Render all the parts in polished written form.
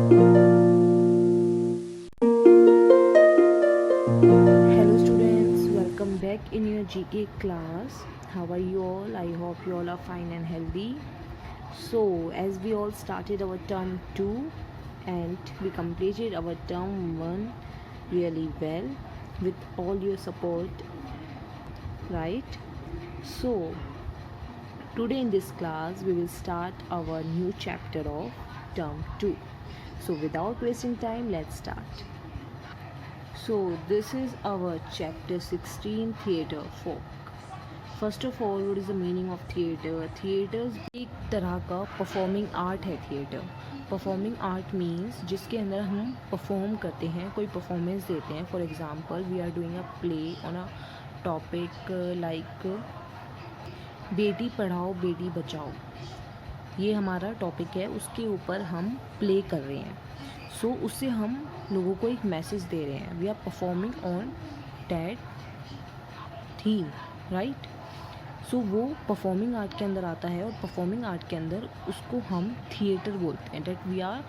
Hello students, welcome back in your GK class. How are you all? I hope you all are fine and healthy. So, as we all started our term 2 and we completed our term 1 really well with all your support, right? So, today in this class we will start our new chapter of term 2. So, without wasting time, let's start. So, this is our chapter 16, Theatre Folk. First of all what is the meaning of theatre? Theatres एक तरह का performing art है theatre. Performing art means जिसके अंदर हम perform करते हैं, कोई परफॉर्मेंस देते हैं. For example we are doing a play on a topic like बेटी पढ़ाओ बेटी बचाओ. ये हमारा टॉपिक है, उसके ऊपर हम प्ले कर रहे हैं. सो उससे हम लोगों को एक मैसेज दे रहे हैं. We are performing on that theme, right? So वो परफॉर्मिंग आर्ट के अंदर आता है और परफॉर्मिंग आर्ट के अंदर उसको हम थिएटर बोलते हैं. That we are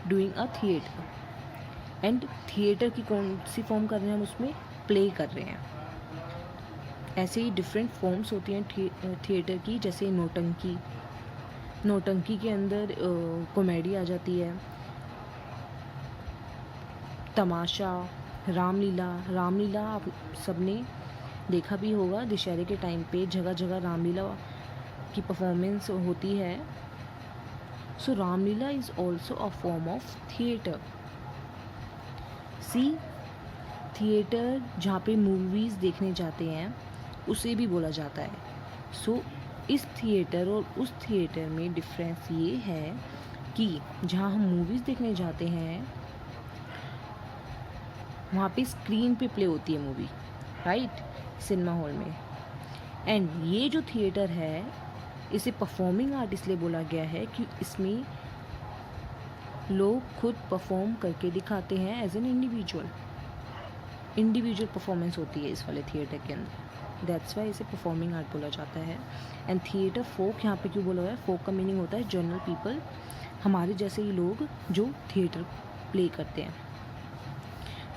doing a theatre. And theatre की कौन सी फॉर्म कर रहे हैं हम? उसमें प्ले कर रहे हैं. ऐसे ही डिफरेंट फॉर्म्स होती हैं थिएटर की, जैसे नौटंकी. नौटंकी के अंदर कॉमेडी आ जाती है. तमाशा, रामलीला. रामलीला आप सबने देखा भी होगा, दशहरे के टाइम पे जगह जगह रामलीला की परफॉर्मेंस होती है. So Ramlila is also a form of theatre. See, theatre जहाँ पे मूवीज़ देखने जाते हैं उसे भी बोला जाता है. सो इस थिएटर और उस थिएटर में डिफरेंस ये है कि जहाँ हम मूवीज़ देखने जाते हैं वहाँ पे स्क्रीन पे प्ले होती है मूवी, राइट? सिनेमा हॉल में. एंड ये जो थिएटर है इसे परफॉर्मिंग आर्ट इसलिए बोला गया है कि इसमें लोग खुद परफॉर्म करके दिखाते हैं एज एन इंडिविजुअल परफॉर्मेंस होती है इस वाले थिएटर के अंदर. दैट्स वाई इसे परफॉर्मिंग आर्ट बोला जाता है. एंड थिएटर फोक यहाँ पे क्यों बोला हुआ है? फोक का मीनिंग होता है जनरल पीपल, हमारे जैसे ही लोग जो थिएटर प्ले करते हैं.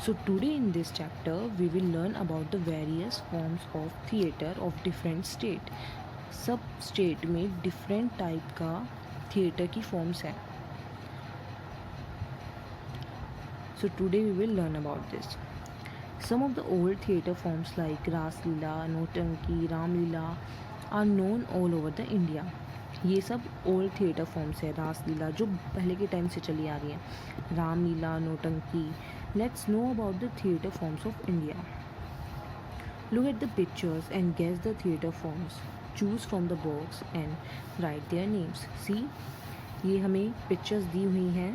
So today in this chapter we will learn about the various forms of theatre of different state. सब स्टेट में डिफरेंट टाइप का थिएटर की फॉर्म्स हैं. So today we will learn about this. Some of the old theatre forms like Ras Leela, Notanki, Ram Leela are known all over the India. ये सब old theatre forms है. रास लीला जो पहले के टाइम से चली आ रही है, राम लीला, नौटंकी. Let's know about the theatre forms of India. Look at the pictures and guess the theatre forms. Choose from the box and write their names. See, ये हमें पिक्चर्स दी हुई हैं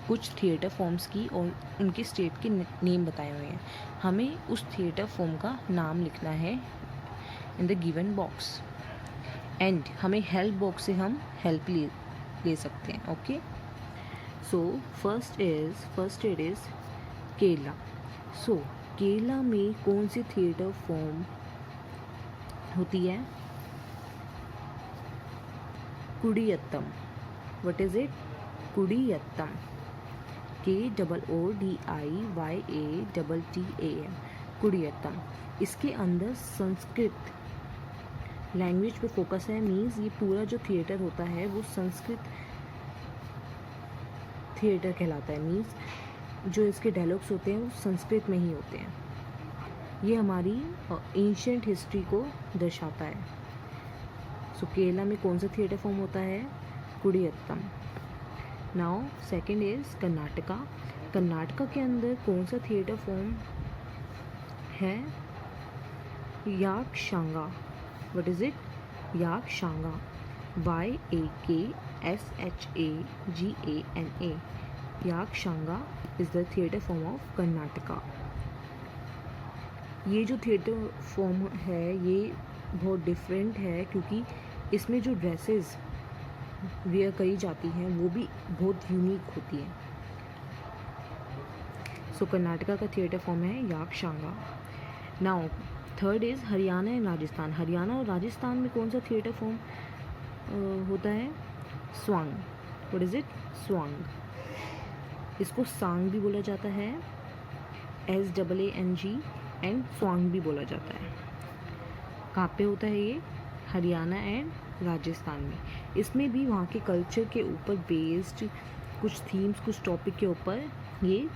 कुछ थिएटर फॉर्म्स की और उनके स्टेट के नेम बताए हुए हैं. हमें उस थिएटर फॉर्म का नाम लिखना है in the given box. And हमें हेल्प बॉक्स से हम हेल्प ले सकते हैं. Okay, so first aid is Kerala. So Kerala में कौन सी थिएटर फॉर्म होती है? Koodiyattam. What is it? Koodiyattam. KOODIYATTAM. Koodiyattam. इसके अंदर संस्कृत लैंग्वेज पे फोकस है. मीन्स ये पूरा जो थिएटर होता है वो संस्कृत थिएटर कहलाता है. मीन्स जो इसके डायलॉग्स होते हैं वो संस्कृत में ही होते हैं. ये हमारी एंशियंट हिस्ट्री को दर्शाता है. सो केरला में कौन सा थिएटर फॉर्म होता है? Koodiyattam. Now second is Karnataka. Karnataka के अंदर कौन सा थिएटर फॉर्म है? Yakshagana. What is it? Yakshagana. YAKSHAGANA. Yakshagana is the theatre form of Karnataka. ये जो थिएटर फॉर्म है ये बहुत डिफरेंट है क्योंकि इसमें जो ड्रेसेस वेयर करी जाती हैं वो भी बहुत यूनिक होती हैं. सो कर्नाटका का थिएटर फॉर्म है Yakshagana. Now third is Haryana and Rajasthan. Haryana और राजस्थान में कौन सा थिएटर फॉर्म होता है? Swang. What is it? Swang. इसको सांग भी बोला जाता है, SAANG, एंड स्वांग भी बोला जाता है। कहाँ पे होता है ये? हरियाणा एंड राजस्थान में। इसमें भी वहाँ के कल्चर के ऊपर बेस्ड कुछ थीम्स, कुछ टॉपिक के ऊपर ये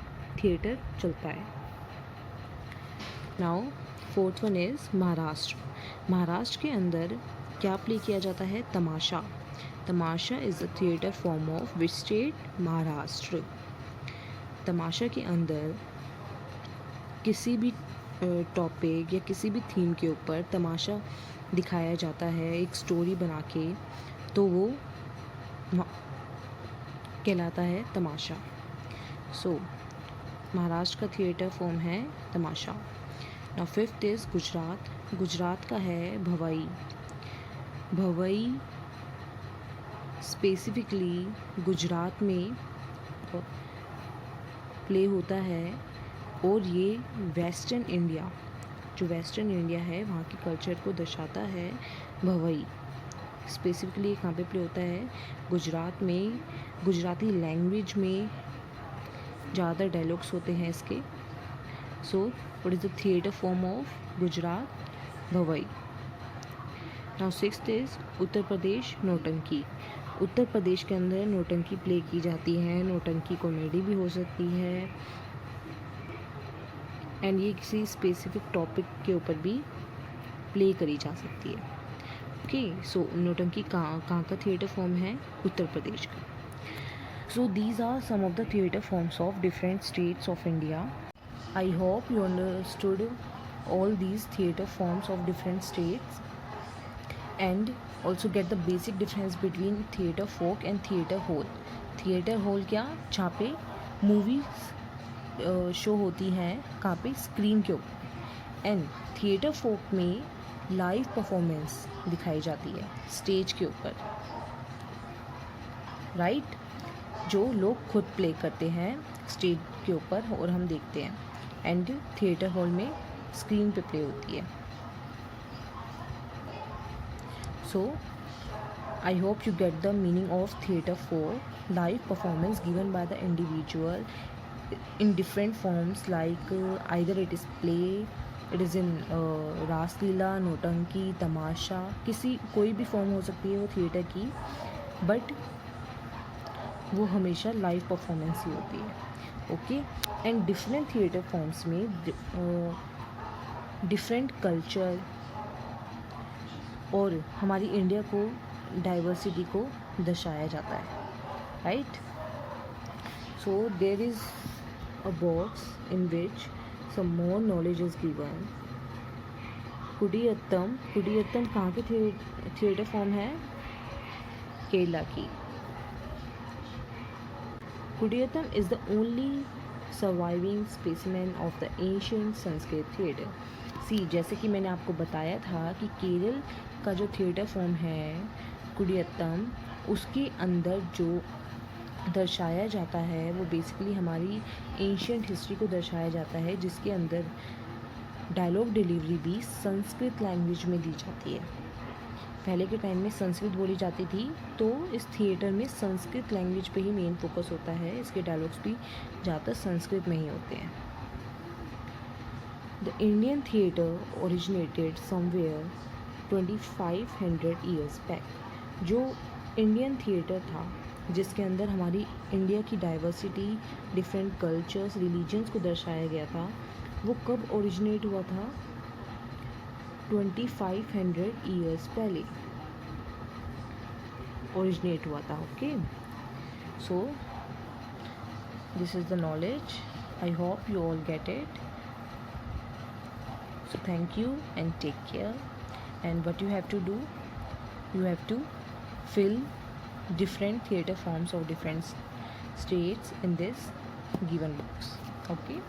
थिएटर चलता है। Now fourth one is Maharashtra. Maharashtra के अंदर क्या प्ले किया जाता है? Tamasha. Tamasha is a theatre form of which state? Maharashtra. Tamasha के अंदर किसी भी टॉपिक या किसी भी थीम के ऊपर तमाशा दिखाया जाता है एक स्टोरी बना के, तो वो कहलाता है तमाशा। सो महाराष्ट्र का थिएटर फॉर्म है Tamasha. Now fifth is Gujarat. Gujarat का है भवई। भवई स्पेसिफिकली गुजरात में प्ले होता है, और ये वेस्टर्न इंडिया, जो वेस्टर्न इंडिया है वहाँ के कल्चर को दर्शाता है भवई। स्पेसिफिकली कहाँ पे प्ले होता है? गुजरात में। गुजराती लैंग्वेज में ज़्यादा डायलॉग्स होते हैं इसके। So what is the theatre form of Gujarat? Bhavai. Now sixth is Uttar Pradesh, Nautanki. Uttar प्रदेश के अंदर नौटंकी प्ले की जाती है। नौटंकी कॉमेडी भी हो सकती है, एंड ये किसी स्पेसिफिक टॉपिक के ऊपर भी प्ले करी जा सकती है। ओके, सो नौटंकी कहाँ का थिएटर फॉर्म है? उत्तर प्रदेश का। So these are some of the theatre forms of different states of India. I hope you understood all these theatre forms of different states, and also get the basic difference between theatre folk and theatre hall. theatre hall क्या? जहाँ पे movies show होती हैं, कहाँ पे? Screen के ऊपर। And theatre फोक में लाइव परफॉर्मेंस दिखाई जाती है स्टेज के ऊपर, राइट? जो लोग खुद प्ले करते हैं स्टेज के ऊपर और हम देखते हैं, एंड थिएटर हॉल में स्क्रीन पे प्ले होती है. So I hope you get the meaning of theatre for live performance given by the individual in different forms, like either it is play, it is in रासलीला, नौटंकी, तमाशा, किसी कोई भी form हो सकती है वो थिएटर की, बट वो हमेशा लाइव परफॉर्मेंस ही होती है. Okay, and different theatre forms में डिफरेंट कल्चर और हमारी इंडिया को डाइवर्सिटी को दर्शाया जाता है, right? So there is a box in which some more knowledge is given. कुडियत्तम कहाँ के थिएटर फॉर्म है? केरला की. कुडियत्तम is the only surviving specimen of the ancient Sanskrit theatre. सी, जैसे कि मैंने आपको बताया था कि केरल का जो थिएटर फॉर्म है कुडियत्तम, उसके अंदर जो दर्शाया जाता है वो बेसिकली हमारी एंशियंट हिस्ट्री को दर्शाया जाता है, जिसके अंदर डायलॉग डिलीवरी भी संस्कृत लैंग्वेज में दी जाती है. पहले के टाइम में संस्कृत बोली जाती थी, तो इस थिएटर में संस्कृत लैंग्वेज पे ही मेन फोकस होता है. इसके डायलॉग्स भी ज़्यादातर संस्कृत में ही होते हैं. The Indian theatre originated somewhere 2500 years back. जो इंडियन थिएटर था जिसके अंदर हमारी इंडिया की डाइवर्सिटी, डिफरेंट कल्चर्स, रिलीजन्स को दर्शाया गया था, वो कब ओरिजिनेट हुआ था? 2500 ईयर्स पहले ओरिजिनेट हुआ था. Okay, so this is the knowledge. I hope you all get it. So thank you and take care. And what you have to do, you have to fill different theatre forms of different states in this given box. Okay.